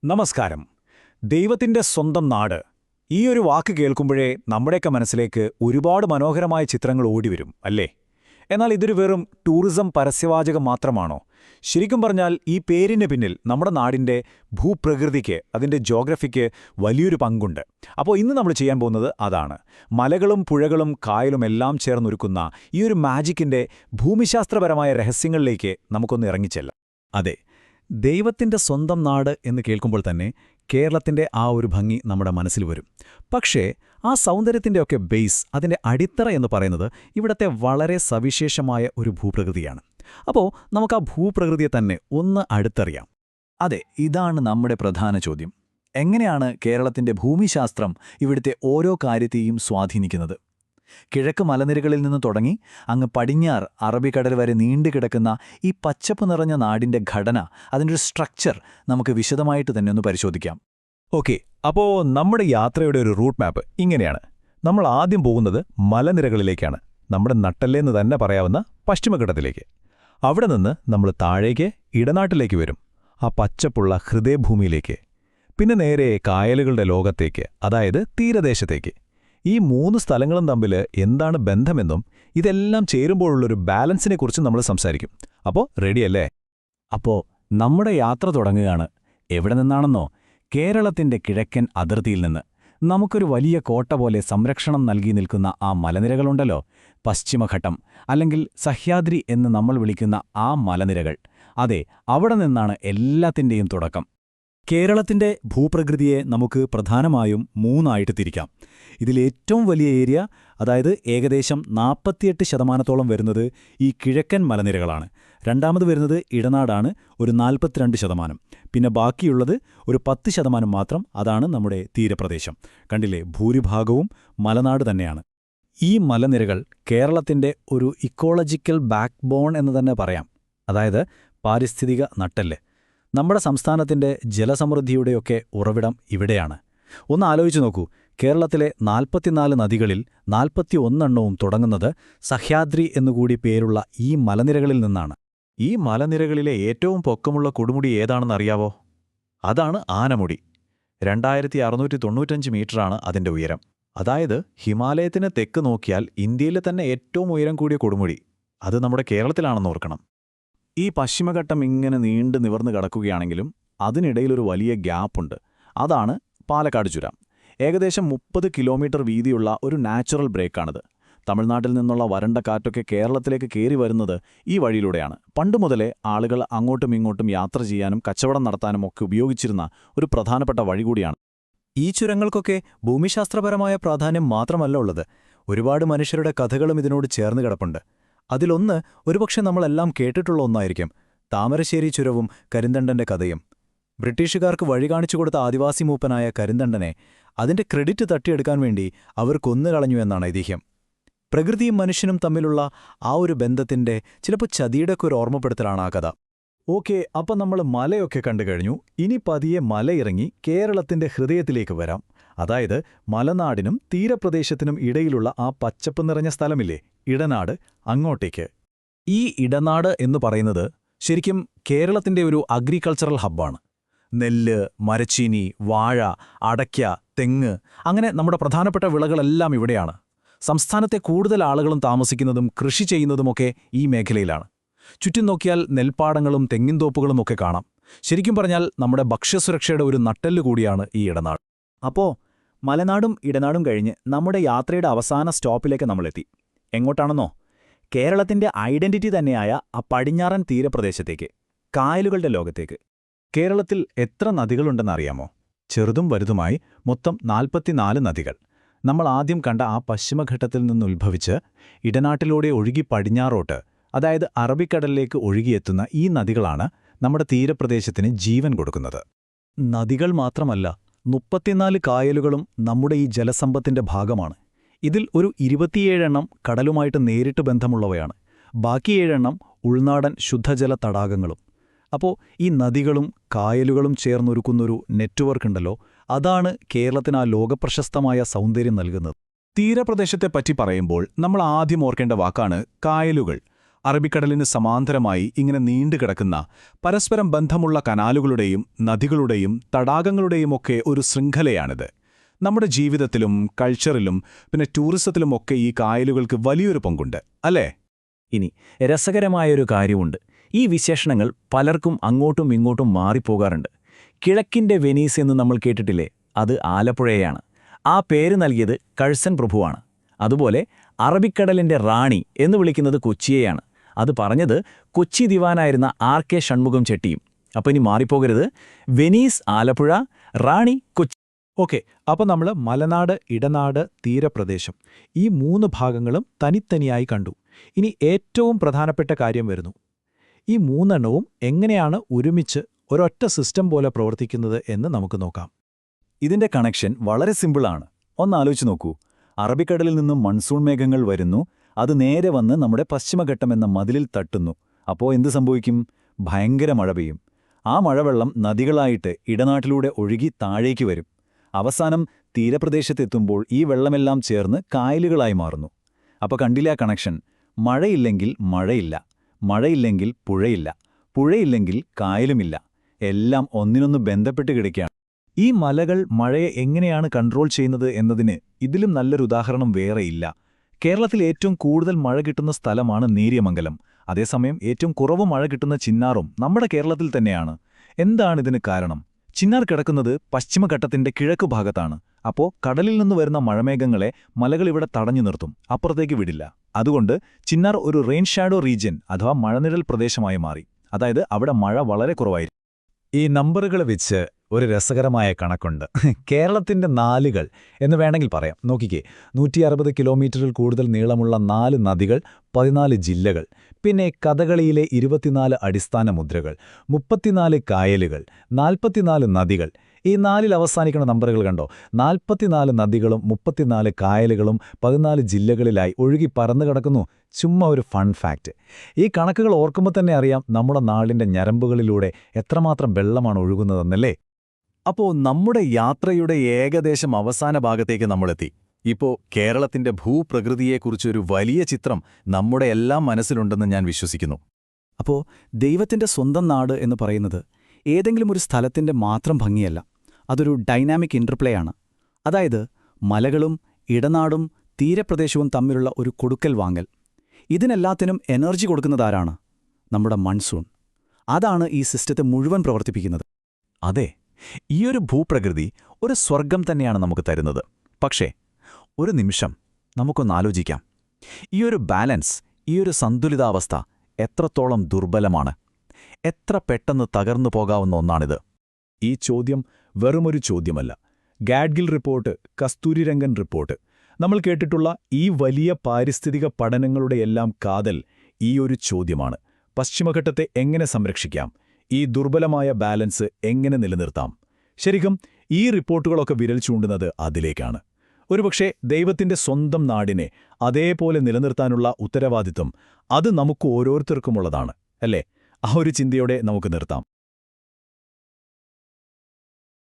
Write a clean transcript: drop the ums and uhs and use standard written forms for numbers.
നമസ്കാരം. ദൈവത്തിന്റെ സ്വന്തം നാട് ഈ ഒരു വാക്ക് കേൾക്കുമ്പോഴേ നമ്മുടെയൊക്കെ മനസ്സിലേക്ക് ഒരുപാട് മനോഹരമായ ചിത്രങ്ങൾ ഓടിവരും അല്ലേ? എന്നാൽ ഇതൊരു വെറും ടൂറിസം പരസ്യവാചകം മാത്രമാണോ? ശരിക്കും പറഞ്ഞാൽ ഈ പേരിന് പിന്നിൽ നമ്മുടെ നാടിന്റെ ഭൂപ്രകൃതിക്ക്, അതിന്റെ ജോഗ്രഫിക്ക് വലിയൊരു പങ്കുണ്ട്. അപ്പോൾ ഇന്ന് നമ്മൾ ചെയ്യാൻ പോകുന്നത് അതാണ്. മലകളും പുഴകളും കായലും എല്ലാം ചേർന്നൊരുക്കുന്ന ഈ ഒരു മാജിക്കിന്റെ ഭൂമിശാസ്ത്രപരമായ രഹസ്യങ്ങളിലേക്ക് നമുക്കൊന്ന് ഇറങ്ങിച്ചെല്ലാം. അതെ, ദൈവത്തിന്റെ സ്വന്തം നാട് എന്ന് കേൾക്കുമ്പോൾ തന്നെ കേരളത്തിന്റെ ആ ഒരു ഭംഗി നമ്മുടെ മനസ്സിൽ വരും. പക്ഷേ ആ സൗന്ദര്യത്തിൻ്റെയൊക്കെ ബേസ്, അതിൻ്റെ അടിത്തറ എന്ന് പറയുന്നത് ഇവിടത്തെ വളരെ സവിശേഷമായ ഒരു ഭൂപ്രകൃതിയാണ്. അപ്പോൾ നമുക്ക് ആ ഭൂപ്രകൃതിയെ തന്നെ ഒന്ന് അടുത്തറിയാം. അതെ, ഇതാണ് നമ്മുടെ പ്രധാന ചോദ്യം. എങ്ങനെയാണ് കേരളത്തിന്റെ ഭൂമിശാസ്ത്രം ഇവിടുത്തെ ഓരോ കാര്യത്തെയും സ്വാധീനിക്കുന്നത്? കിഴക്ക് മലനിരകളിൽ നിന്ന് തുടങ്ങി അങ്ങ് പടിഞ്ഞാറ് അറബിക്കടൽ വരെ നീണ്ടുകിടക്കുന്ന ഈ പച്ചപ്പ് നിറഞ്ഞ നാടിന്റെ ഘടന, അതിൻ്റെ ഒരു സ്ട്രക്ചർ നമുക്ക് വിശദമായിട്ട് തന്നെ ഒന്ന് പരിശോധിക്കാം. ഓക്കെ, അപ്പോൾ നമ്മുടെ യാത്രയുടെ ഒരു റൂട്ട് മാപ്പ് ഇങ്ങനെയാണ്. നമ്മൾ ആദ്യം പോകുന്നത് മലനിരകളിലേക്കാണ്, നമ്മുടെ നട്ടെല്ലേന്ന് തന്നെ പറയാവുന്ന പശ്ചിമഘട്ടത്തിലേക്ക്. അവിടെ നിന്ന് നമ്മൾ താഴേക്ക് ഇടനാട്ടിലേക്ക് വരും, ആ പച്ചപ്പുള്ള ഹൃദയഭൂമിയിലേക്ക്. പിന്നെ നേരെ കായലുകളുടെ ലോകത്തേക്ക്, അതായത് തീരദേശത്തേക്ക്. ഈ മൂന്ന് സ്ഥലങ്ങളും തമ്മിൽ എന്താണ് ബന്ധമെന്നും ഇതെല്ലാം ചേരുമ്പോഴുള്ളൊരു ബാലൻസിനെക്കുറിച്ച് നമ്മൾ സംസാരിക്കും. അപ്പോൾ റെഡിയല്ലേ? അപ്പോൾ നമ്മുടെ യാത്ര തുടങ്ങുകയാണ്. എവിടെ നിന്നാണെന്നോ? കേരളത്തിന്റെ കിഴക്കൻ അതിർത്തിയിൽ നിന്ന്. നമുക്കൊരു വലിയ കോട്ട പോലെ സംരക്ഷണം നൽകി നിൽക്കുന്ന ആ മലനിരകളുണ്ടല്ലോ, പശ്ചിമഘട്ടം അല്ലെങ്കിൽ സഹ്യാദ്രി എന്ന് നമ്മൾ വിളിക്കുന്ന ആ മലനിരകൾ. അതെ, അവിടെ നിന്നാണ് എല്ലാത്തിൻ്റെയും തുടക്കം. കേരളത്തിന്റെ ഭൂപ്രകൃതിയെ നമുക്ക് പ്രധാനമായും മൂന്നായിട്ട് തിരിക്കാം. ഇതിലേറ്റവും വലിയ ഏരിയ, അതായത് ഏകദേശം 48% വരുന്നത് ഈ കിഴക്കൻ മലനിരകളാണ്. രണ്ടാമത് വരുന്നത് ഇടനാടാണ്, ഒരു 42%. പിന്നെ ബാക്കിയുള്ളത് ഒരു 10% മാത്രം, അതാണ് നമ്മുടെ തീരപ്രദേശം. കണ്ടില്ലേ, ഭൂരിഭാഗവും മലനാട് തന്നെയാണ്. ഈ മലനിരകൾ കേരളത്തിന്റെ ഒരു ഇക്കോളജിക്കൽ ബാക്ക് ബോൺ എന്ന് തന്നെ പറയാം, അതായത് പാരിസ്ഥിതിക നട്ടെല്ല്. നമ്മുടെ സംസ്ഥാനത്തിന്റെ ജലസമൃദ്ധിയുടെയൊക്കെ ഉറവിടം ഇവിടെയാണ്. ഒന്ന് ആലോചിച്ചു നോക്കൂ, കേരളത്തിലെ 44 നദികളിൽ 41 തുടങ്ങുന്നത് സഹ്യാദ്രി എന്നുകൂടി പേരുള്ള ഈ മലനിരകളിൽ നിന്നാണ്. ഈ മലനിരകളിലെ ഏറ്റവും പൊക്കമുള്ള കൊടുമുടി ഏതാണെന്നറിയാവോ? അതാണ് ആനമുടി. 2695 മീറ്ററാണ് അതിന്റെ ഉയരം. അതായത് ഹിമാലയത്തിന് തെക്ക് നോക്കിയാൽ ഇന്ത്യയിലെ തന്നെ ഏറ്റവും ഉയരം കൂടിയ കൊടുമുടി. അത് നമ്മുടെ കേരളത്തിലാണെന്ന് ഓർക്കണം. ഈ പശ്ചിമഘട്ടം ഇങ്ങനെ നീണ്ടു നിവർന്നു കടക്കുകയാണെങ്കിലും അതിനിടയിലൊരു വലിയ ഗ്യാപ്പുണ്ട്. അതാണ് പാലക്കാട് ചുരം. ഏകദേശം 30 കിലോമീറ്റർ വീതിയുള്ള ഒരു നാച്ചുറൽ ബ്രേക്കാണിത്. തമിഴ്നാട്ടിൽ നിന്നുള്ള വരണ്ട കാറ്റൊക്കെ കേരളത്തിലേക്ക് കയറി വരുന്നത് ഈ വഴിയിലൂടെയാണ്. പണ്ടുമുതലേ ആളുകൾ അങ്ങോട്ടും ഇങ്ങോട്ടും യാത്ര ചെയ്യാനും കച്ചവടം നടത്താനും ഒക്കെ ഉപയോഗിച്ചിരുന്ന ഒരു പ്രധാനപ്പെട്ട വഴി കൂടിയാണ്. ഈ ചുരങ്ങൾക്കൊക്കെ ഭൂമിശാസ്ത്രപരമായ പ്രാധാന്യം മാത്രമല്ല ഉള്ളത്, ഒരുപാട് മനുഷ്യരുടെ കഥകളും ഇതിനോട് ചേർന്ന് കിടപ്പുണ്ട്. അതിലൊന്ന് ഒരുപക്ഷെ നമ്മളെല്ലാം കേട്ടിട്ടുള്ള ഒന്നായിരിക്കും, താമരശ്ശേരി ചുരവും കരിന്തണ്ടന്റെ കഥയും. ബ്രിട്ടീഷുകാർക്ക് വഴി കാണിച്ചു കൊടുത്ത ആദിവാസി മൂപ്പനായ കരിന്തണ്ടനെ അതിന്റെ ക്രെഡിറ്റ് തട്ടിയെടുക്കാൻ വേണ്ടി അവർ കൊന്നുകളഞ്ഞു എന്നാണ് ഐതിഹ്യം. പ്രകൃതിയും മനുഷ്യനും തമ്മിലുള്ള ആ ഒരു ബന്ധത്തിന്റെ ചിലപ്പോൾ ചതിയുടെയൊക്കെ ഒരു ഓർമ്മപ്പെടുത്തലാണ് ആ കഥ. ഓക്കെ, അപ്പം നമ്മൾ മലയൊക്കെ കണ്ടു കഴിഞ്ഞു. ഇനി പതിയെ മലയിറങ്ങി കേരളത്തിന്റെ ഹൃദയത്തിലേക്ക് വരാം. അതായത് മലനാടിനും തീരപ്രദേശത്തിനും ഇടയിലുള്ള ആ പച്ചപ്പ് നിറഞ്ഞ സ്ഥലമില്ലേ, ഇടനാട്, അങ്ങോട്ടേക്ക്. ഈ ഇടനാട് എന്ന് പറയുന്നത് ശരിക്കും കേരളത്തിന്റെ ഒരു അഗ്രികൾച്ചറൽ ഹബ്ബാണ്. നെല്ല്, മരച്ചീനി, വാഴ, അടയ്ക്ക, തെങ്ങ്, അങ്ങനെ നമ്മുടെ പ്രധാനപ്പെട്ട വിളകളെല്ലാം ഇവിടെയാണ്. സംസ്ഥാനത്തെ കൂടുതൽ ആളുകളും താമസിക്കുന്നതും കൃഷി ചെയ്യുന്നതുമൊക്കെ ഈ മേഖലയിലാണ്. ചുറ്റും നോക്കിയാൽ നെൽപ്പാടങ്ങളും തെങ്ങിൻതോപ്പുകളും ഒക്കെ കാണാം. ശരിക്കും പറഞ്ഞാൽ നമ്മുടെ ഭക്ഷ്യസുരക്ഷയുടെ ഒരു നട്ടെല്ല് കൂടിയാണ് ഈ ഇടനാട്. അപ്പോൾ മലനാടും ഇടനാടും കഴിഞ്ഞ് നമ്മുടെ യാത്രയുടെ അവസാന സ്റ്റോപ്പിലേക്ക് നമ്മളെത്തി. എങ്ങോട്ടാണെന്നോ? കേരളത്തിന്റെ ഐഡന്റിറ്റി തന്നെയായ ആ പടിഞ്ഞാറൻ തീരപ്രദേശത്തേക്ക്, കായലുകളുടെ ലോകത്തേക്ക്. കേരളത്തിൽ എത്ര നദികളുണ്ടെന്നറിയാമോ? ചെറുതും വലുതുമായി മൊത്തം 44 നദികൾ. നമ്മൾ ആദ്യം കണ്ട ആ പശ്ചിമഘട്ടത്തിൽ നിന്നുത്ഭവിച്ച് ഇടനാട്ടിലൂടെ ഒഴുകി പടിഞ്ഞാറോട്ട്, അതായത് അറബിക്കടലിലേക്ക് ഒഴുകിയെത്തുന്ന ഈ നദികളാണ് നമ്മുടെ തീരപ്രദേശത്തിന് ജീവൻ കൊടുക്കുന്നത്. നദികൾ മാത്രമല്ല, 34 കായലുകളും നമ്മുടെ ഈ ജലസമ്പത്തിന്റെ ഭാഗമാണ്. ഇതിൽ ഒരു 27 കടലുമായിട്ട് നേരിട്ട് ബന്ധമുള്ളവയാണ്. ബാക്കി 7 ഉൾനാടൻ ശുദ്ധജല തടാകങ്ങളും. അപ്പോൾ ഈ നദികളും കായലുകളും ചേർന്നൊരുക്കുന്നൊരു നെറ്റ്വർക്ക് ഉണ്ടല്ലോ, അതാണ് കേരളത്തിന് ആ ലോകപ്രശസ്തമായ സൗന്ദര്യം നൽകുന്നത്. തീരപ്രദേശത്തെപ്പറ്റി പറയുമ്പോൾ നമ്മൾ ആദ്യം ഓർക്കേണ്ട വാക്കാണ് കായലുകൾ. അറബിക്കടലിന് സമാന്തരമായി ഇങ്ങനെ നീണ്ടുകിടക്കുന്ന പരസ്പരം ബന്ധമുള്ള കനാലുകളുടെയും നദികളുടെയും തടാകങ്ങളുടെയുമൊക്കെ ഒരു ശൃംഖലയാണിത്. നമ്മുടെ ജീവിതത്തിലും കൾച്ചറിലും പിന്നെ ടൂറിസത്തിലുമൊക്കെ ഈ കായലുകൾക്ക് വലിയൊരു പങ്കുണ്ട്, അല്ലേ? ഇനി രസകരമായൊരു കാര്യമുണ്ട്. ഈ വിശേഷണങ്ങൾ പലർക്കും അങ്ങോട്ടും ഇങ്ങോട്ടും മാറിപ്പോകാറുണ്ട്. കിഴക്കിന്റെ വെനീസ് എന്ന് നമ്മൾ കേട്ടിട്ടില്ലേ? അത് ആലപ്പുഴയാണ്. ആ പേര് നൽകിയത് കഴ്സൺ പ്രഭുവാണ്. അതുപോലെ അറബിക്കടലിന്റെ റാണി എന്ന് വിളിക്കുന്നത് കൊച്ചിയെയാണ്. അത് പറഞ്ഞത് കൊച്ചി ദിവാനായിരുന്ന RK ഷൺമുഖം ചെട്ടിയും. അപ്പം ഇനി മാറിപ്പോകരുത്. വെനീസ് ആലപ്പുഴ, റാണി കൊച്ചി. ഓക്കെ, അപ്പോൾ നമ്മൾ മലനാട്, ഇടനാട്, തീരപ്രദേശം ഈ 3 ഭാഗങ്ങളും തനിത്തനിയായി കണ്ടു. ഇനി ഏറ്റവും പ്രധാനപ്പെട്ട കാര്യം വരുന്നു. ഈ 3 എണ്ണവും എങ്ങനെയാണ് ഒരുമിച്ച് ഒരൊറ്റ സിസ്റ്റം പോലെ പ്രവർത്തിക്കുന്നത് എന്ന് നമുക്ക് നോക്കാം. ഇതിന്റെ കണക്ഷൻ വളരെ സിമ്പിളാണ്. ഒന്നാലോചിച്ച് നോക്കൂ. അറബിക്കടലിൽ നിന്നും മൺസൂൺ മേഘങ്ങൾ വരുന്നു. അത് നേരെ വന്ന് നമ്മുടെ പശ്ചിമഘട്ടം എന്ന മതിലിൽ തട്ടുന്നു. അപ്പോൾ എന്ത് സംഭവിക്കും? ഭയങ്കര മഴ പെയ്യും. ആ മഴവെള്ളം നദികളായിട്ട് ഇടനാട്ടിലൂടെ ഒഴുകി താഴേക്ക് വരും. അവസാനം തീരപ്രദേശത്തെത്തുമ്പോൾ ഈ വെള്ളമെല്ലാം ചേർന്ന് കായലുകളായി മാറുന്നു. അപ്പോൾ കണ്ടില്ല കണക്ഷൻ? മഴയില്ലെങ്കിൽ മഴയില്ല, മഴയില്ലെങ്കിൽ പുഴയില്ല, പുഴയില്ലെങ്കിൽ കായലുമില്ല. എല്ലാം ഒന്നിനൊന്ന് ബന്ധപ്പെട്ട് കിടക്കുകയാണ്. ഈ മലകൾ മഴയെ എങ്ങനെയാണ് കൺട്രോൾ ചെയ്യുന്നത് എന്നതിന് ഇതിലും നല്ലൊരു ഉദാഹരണം വേറെയില്ല. കേരളത്തിൽ ഏറ്റവും കൂടുതൽ മഴ കിട്ടുന്ന സ്ഥലമാണ് നേര്യമംഗലം. അതേസമയം ഏറ്റവും കുറവ് മഴ കിട്ടുന്ന ചിന്നാറും നമ്മുടെ കേരളത്തിൽ തന്നെയാണ്. എന്താണിതിന് കാരണം? ചിന്നാർ കിടക്കുന്നത് പശ്ചിമഘട്ടത്തിന്റെ കിഴക്കു ഭാഗത്താണ്. അപ്പോൾ കടലിൽ നിന്ന് വരുന്ന മഴമേഘങ്ങളെ മലകൾ ഇവിടെ തടഞ്ഞു നിർത്തും, അപ്പുറത്തേക്ക് വിടില്ല. അതുകൊണ്ട് ചിന്നാർ ഒരു റെയിൻ ഷാഡോ റീജിയൻ അഥവാ മഴനിഴൽ പ്രദേശമായി മാറി. അതായത് അവിടെ മഴ വളരെ കുറവായിരിക്കും. ഈ നമ്പറുകൾ വെച്ച് ഒരു രസകരമായ കണക്കുണ്ട്. കേരളത്തിന്റെ നാലുകൾ എന്ന് വേണമെങ്കിൽ പറയാം. നോക്കിക്കേ, 160 കിലോമീറ്ററിൽ കൂടുതൽ നീളമുള്ള 4 നദികൾ, 14 ജില്ലകൾ, പിന്നെ കഥകളിയിലെ 24 അടിസ്ഥാന മുദ്രകൾ, 34 കായലുകൾ, 44 നദികൾ. ഈ 4ൽ അവസാനിക്കുന്ന നമ്പറുകൾ കണ്ടോ? 44 നദികളും 34 കായലുകളും 14 ജില്ലകളിലായി ഒഴുകി പറന്നു കിടക്കുന്നു. ചുമ്മാ ഒരു ഫൺ ഫാക്റ്റ്. ഈ കണക്കുകൾ ഓർക്കുമ്പോൾ തന്നെ അറിയാം നമ്മുടെ നാടിന്റെ ഞരമ്പുകളിലൂടെ എത്രമാത്രം വെള്ളമാണ് ഒഴുകുന്നതെന്നല്ലേ? അപ്പോൾ നമ്മുടെ യാത്രയുടെ ഏകദേശം അവസാന ഭാഗത്തേക്ക് നമ്മളെത്തി. ഇപ്പോൾ കേരളത്തിന്റെ ഭൂപ്രകൃതിയെക്കുറിച്ചൊരു വലിയ ചിത്രം നമ്മുടെ എല്ലാം മനസ്സിലുണ്ടെന്ന് ഞാൻ വിശ്വസിക്കുന്നു. അപ്പോൾ ദൈവത്തിന്റെ സ്വന്തം നാട് എന്ന് പറയുന്നത് ഏതെങ്കിലും ഒരു സ്ഥലത്തിന്റെ മാത്രം ഭംഗിയല്ല. അതൊരു ഡൈനാമിക് ഇന്റർപ്ലേ ആണ്. അതായത് മലകളും ഇടനാടും തീരപ്രദേശവും തമ്മിലുള്ള ഒരു കൊടുക്കൽ വാങ്ങൽ. ഇതിനെല്ലാത്തിനും എനർജി കൊടുക്കുന്നതാരാണ്? നമ്മുടെ മൺസൂൺ. അതാണ് ഈ സിസ്റ്റത്തെ മുഴുവൻ പ്രവർത്തിപ്പിക്കുന്നത്. അതെ, ഈയൊരു ഭൂപ്രകൃതി ഒരു സ്വർഗം തന്നെയാണ് നമുക്ക് തരുന്നത്. പക്ഷേ ഒരു നിമിഷം നമുക്കൊന്നാലോചിക്കാം. ഈയൊരു ബാലൻസ്, ഈയൊരു സന്തുലിതാവസ്ഥ എത്രത്തോളം ദുർബലമാണ്, എത്ര പെട്ടെന്ന് തകർന്നു പോകാവുന്ന ഒന്നാണിത്. ഈ ചോദ്യം വെറുമൊരു ചോദ്യമല്ല. ഗാഡ്ഗിൽ റിപ്പോർട്ട്, കസ്തൂരിരംഗൻ റിപ്പോർട്ട്, നമ്മൾ കേട്ടിട്ടുള്ള ഈ വലിയ പാരിസ്ഥിതിക പഠനങ്ങളുടെയെല്ലാം കാതൽ ഈ ഒരു ചോദ്യമാണ്. പശ്ചിമഘട്ടത്തെ എങ്ങനെ സംരക്ഷിക്കാം? ഈ ദുർബലമായ ബാലൻസ് എങ്ങനെ നിലനിർത്താം? ശരിക്കും ഈ റിപ്പോർട്ടുകളൊക്കെ വിരൽ ചൂണ്ടുന്നത് അതിലേക്കാണ്. ഒരുപക്ഷെ ദൈവത്തിന്റെ സ്വന്തം നാടിനെ അതേപോലെ നിലനിർത്താനുള്ള ഉത്തരവാദിത്വം അത് നമുക്ക് ഓരോരുത്തർക്കുമുള്ളതാണ്, അല്ലേ? ആ ഒരു ചിന്തയോടെ നമുക്ക് നിർത്താം.